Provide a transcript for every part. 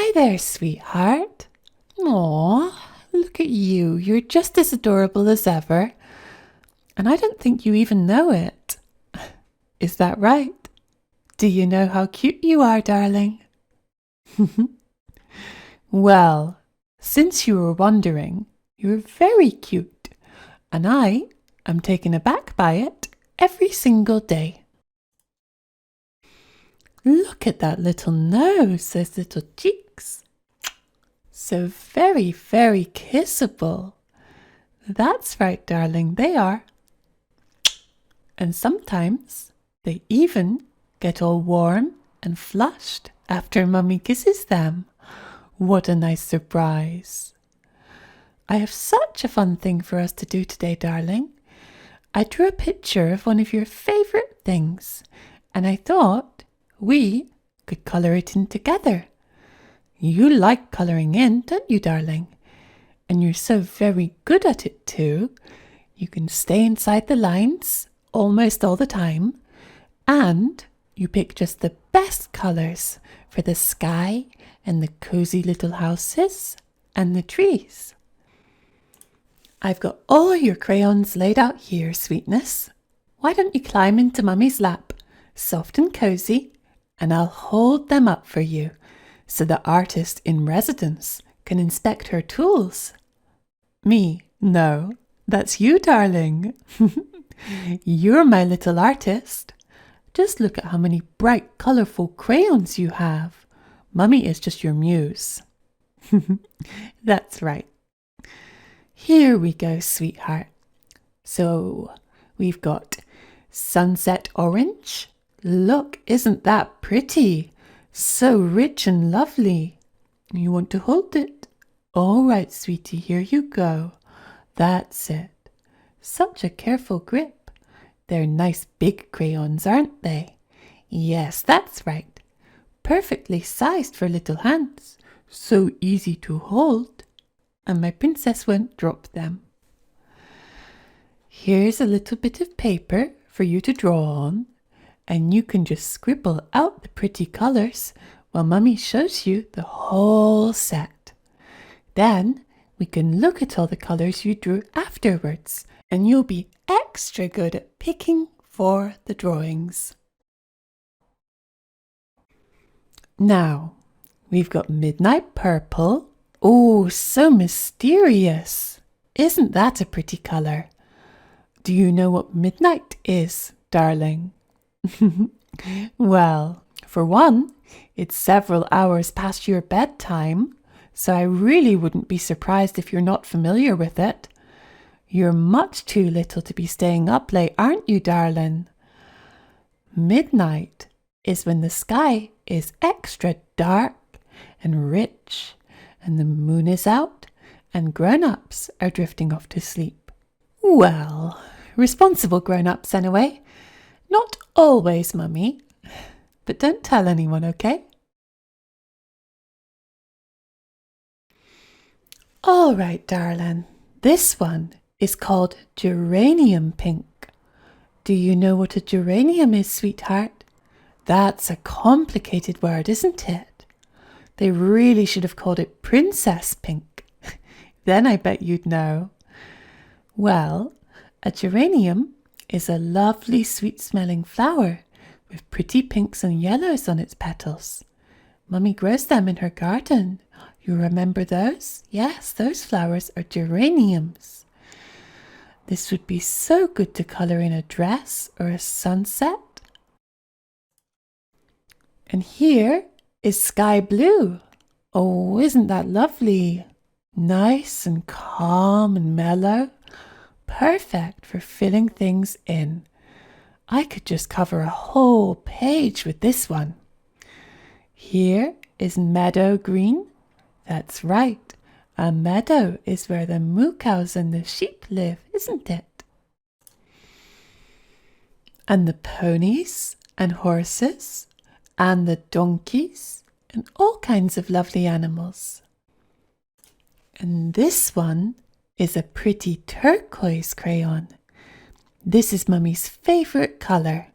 Hi there, sweetheart. Aw, look at you. You're just as adorable as ever. And I don't think you even know it. Is that right? Do you know how cute you are, darling? Well, since you were wondering, you're very cute. And I am taken aback by it every single day. Look at that little nose, those little cheeks. So very, very kissable. That's right, darling, they are. And sometimes they even get all warm and flushed after Mummy kisses them. What a nice surprise. I have such a fun thing for us to do today, darling. I drew a picture of one of your favourite things, and I thought we could colour it in together. You like colouring in, don't you, darling? And you're so very good at it too. You can stay inside the lines almost all the time, and you pick just the best colours for the sky and the cosy little houses and the trees. I've got all your crayons laid out here, sweetness. Why don't you climb into Mummy's lap, soft and cosy, and I'll hold them up for you so the artist in residence can inspect her tools. Me? No, that's you, darling. You're my little artist. Just look at how many bright, colourful crayons you have. Mummy is just your muse. That's right. Here we go, sweetheart. So we've got sunset orange. Look, isn't that pretty? So rich and lovely. You want to hold it? All right, sweetie, here you go. That's it. Such a careful grip. They're nice big crayons, aren't they? Yes, that's right. Perfectly sized for little hands. So easy to hold. And my princess won't drop them. Here's a little bit of paper for you to draw on, and you can just scribble out the pretty colours while Mummy shows you the whole set. Then we can look at all the colours you drew afterwards, and you'll be extra good at picking for the drawings. Now, we've got midnight purple. Oh, so mysterious. Isn't that a pretty colour? Do you know what midnight is, darling? Well, for one, it's several hours past your bedtime, so I really wouldn't be surprised if you're not familiar with it. You're much too little to be staying up late, aren't you, darling? Midnight is when the sky is extra dark and rich, and the moon is out, and grown-ups are drifting off to sleep. Well, responsible grown-ups anyway. Not always, Mummy. But don't tell anyone, okay? All right, darling. This one is called geranium pink. Do you know what a geranium is, sweetheart? That's a complicated word, isn't it? They really should have called it princess pink. Then I bet you'd know. Well, a geranium is a lovely sweet-smelling flower with pretty pinks and yellows on its petals. Mummy grows them in her garden. You remember those? Yes, those flowers are geraniums. This would be so good to colour in a dress or a sunset. And here is sky blue. Oh, isn't that lovely? Nice and calm and mellow. Perfect for filling things in. I could just cover a whole page with this one. Here is meadow green. That's right. A meadow is where the moo cows and the sheep live, isn't it? And the ponies and horses and the donkeys and all kinds of lovely animals. And this one is a pretty turquoise crayon. This is Mummy's favourite colour.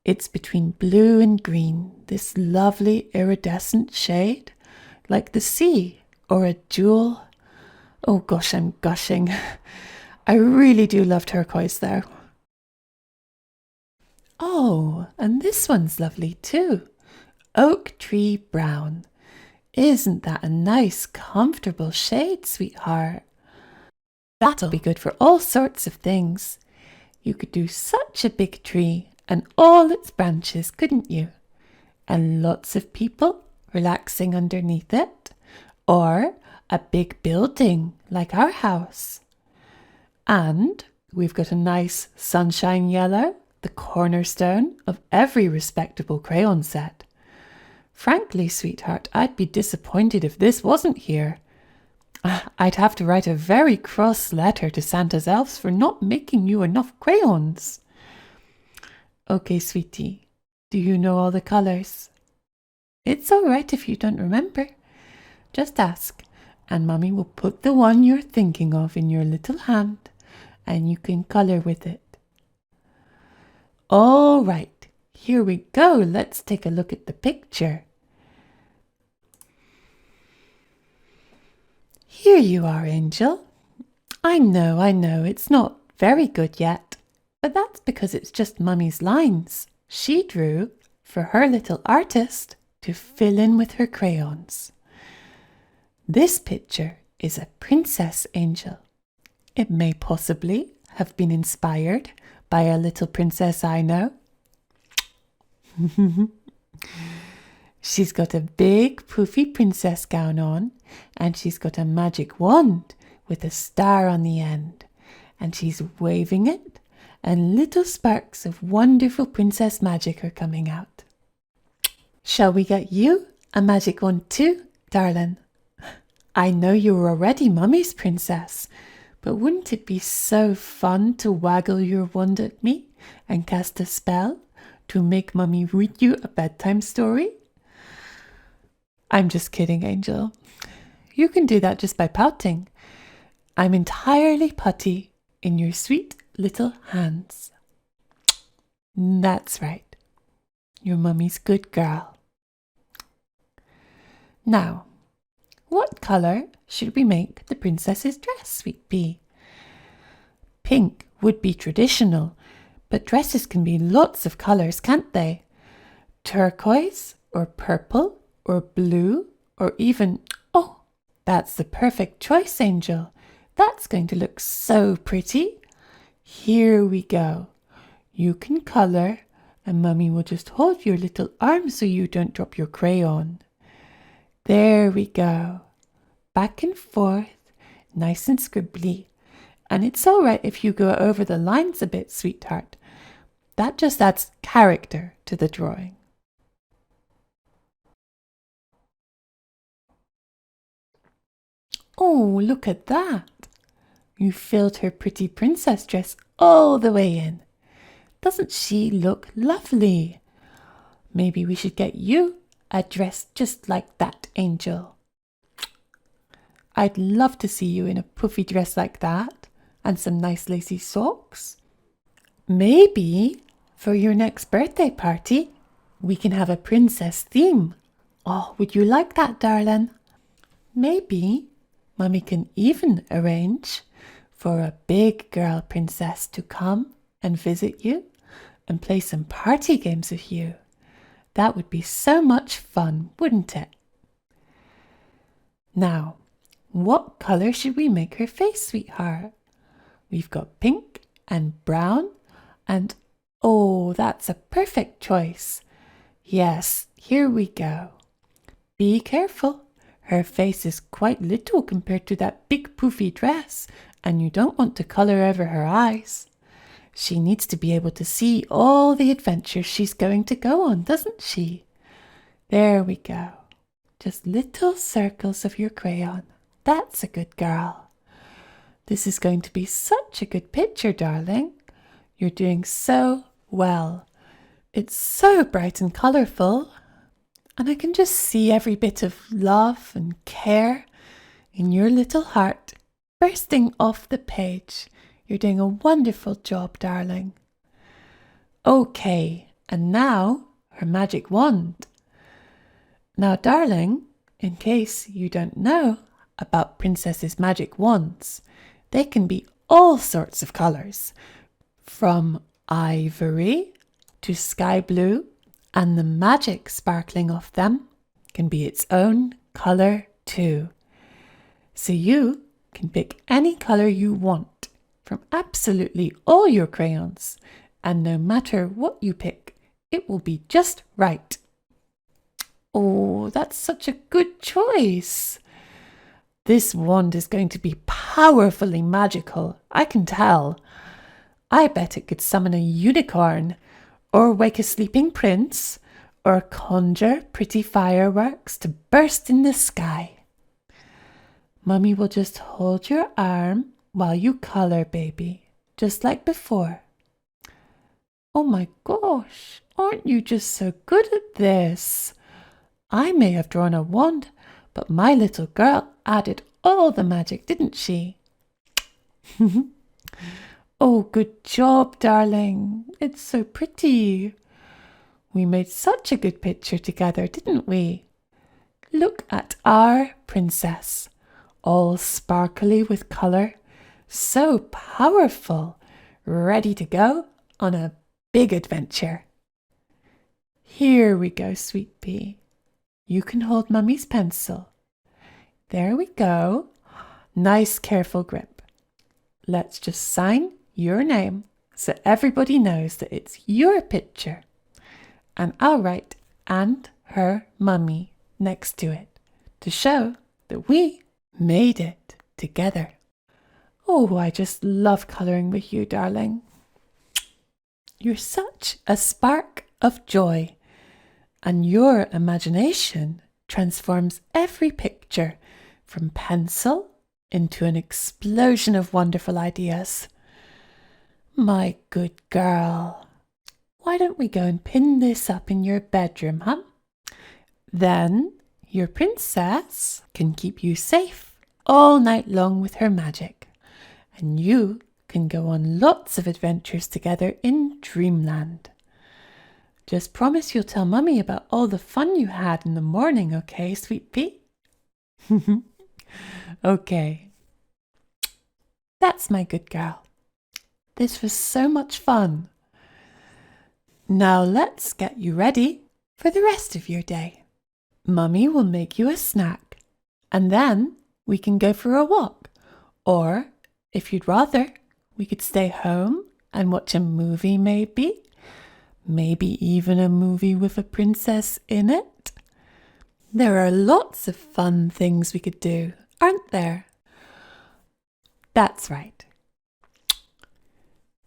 It's between blue and green, this lovely iridescent shade. like the sea or a jewel. Oh gosh, I'm gushing. I really do love turquoise though. Oh, and this one's lovely too. Oak tree brown. Isn't that a nice, comfortable shade, sweetheart? That'll be good for all sorts of things. You could do such a big tree and all its branches, couldn't you? And lots of people relaxing underneath it. Or a big building like our house. And we've got a nice sunshine yellow, the cornerstone of every respectable crayon set. Frankly, sweetheart, I'd be disappointed if this wasn't here. I'd have to write a very cross letter to Santa's elves for not making you enough crayons. Okay, sweetie, do you know all the colours? It's all right if you don't remember. Just ask, and Mummy will put the one you're thinking of in your little hand, and you can colour with it. All right, here we go. Let's take a look at the picture. Here you are, Angel. I know, it's not very good yet, but that's because it's just Mummy's lines she drew for her little artist to fill in with her crayons. This picture is a princess angel. It may possibly have been inspired by a little princess I know. She's got a big poofy princess gown on, and she's got a magic wand with a star on the end, and she's waving it, and little sparks of wonderful princess magic are coming out. Shall we get you a magic wand too, darling? I know you're already Mummy's princess, but wouldn't it be so fun to waggle your wand at me and cast a spell to make Mummy read you a bedtime story? I'm just kidding, Angel. You can do that just by pouting. I'm entirely putty in your sweet little hands. That's right. You're Mummy's good girl. Now, what colour should we make the princess's dress, sweet pea? Pink would be traditional, but dresses can be lots of colours, can't they? Turquoise or purple or blue or even, oh, that's the perfect choice, Angel. That's going to look so pretty. Here we go. You can colour and Mummy will just hold your little arm so you don't drop your crayon. There we go. Back and forth, nice and scribbly. And it's all right if you go over the lines a bit, sweetheart. That just adds character to the drawing. Oh, look at that. You filled her pretty princess dress all the way in. Doesn't she look lovely? Maybe we should get you a dress just like that, Angel. I'd love to see you in a puffy dress like that and some nice lacy socks. Maybe for your next birthday party, we can have a princess theme. Oh, would you like that, darling? Maybe Mummy can even arrange for a big girl princess to come and visit you and play some party games with you. That would be so much fun, wouldn't it? Now, what colour should we make her face, sweetheart? We've got pink and brown and, oh, that's a perfect choice. Yes, here we go. Be careful. Her face is quite little compared to that big poofy dress, and you don't want to colour over her eyes. She needs to be able to see all the adventures she's going to go on, doesn't she? There we go. Just little circles of your crayon. That's a good girl. This is going to be such a good picture, darling. You're doing so well. It's so bright and colourful, and I can just see every bit of love and care in your little heart bursting off the page. You're doing a wonderful job, darling. Okay, and now her magic wand. Now, darling, In case you don't know about Princess's magic wands, they can be all sorts of colours, from ivory to sky blue, and the magic sparkling off them can be its own colour too. So you can pick any colour you want from absolutely all your crayons, and no matter what you pick, it will be just right. Oh, that's such a good choice. This wand is going to be powerfully magical, I can tell. I bet it could summon a unicorn, or wake a sleeping prince, or conjure pretty fireworks to burst in the sky. Mummy will just hold your arm while you colour, baby, just like before. Oh my gosh, aren't you just so good at this? I may have drawn a wand, but my little girl added all the magic, didn't she? Oh, good job, darling. It's so pretty. We made such a good picture together, didn't we? Look at our princess, all sparkly with colour, so powerful, ready to go on a big adventure. Here we go, sweet pea. You can hold Mummy's pencil. There we go. Nice, careful grip. Let's just sign your name so everybody knows that it's your picture. And I'll write "and her mummy" next to it to show that we made it together. Oh, I just love colouring with you, darling. You're such a spark of joy, and your imagination transforms every picture from pencil into an explosion of wonderful ideas. My good girl. Why don't we go and pin this up in your bedroom, huh? Then your princess can keep you safe all night long with her magic, and you can go on lots of adventures together in dreamland. Just promise you'll tell Mummy about all the fun you had in the morning, okay, sweet pea? Okay. That's my good girl. This was so much fun. Now let's get you ready for the rest of your day. Mummy will make you a snack, and then we can go for a walk. Or, if you'd rather, we could stay home and watch a movie maybe. Maybe even a movie with a princess in it. There are lots of fun things we could do, aren't there? That's right.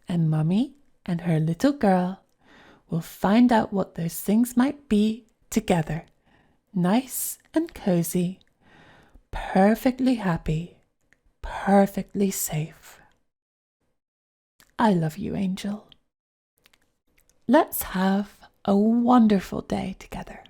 And Mummy and her little girl will find out what those things might be together. Nice and cozy, perfectly happy, perfectly safe. I love you, Angel. Let's have a wonderful day together.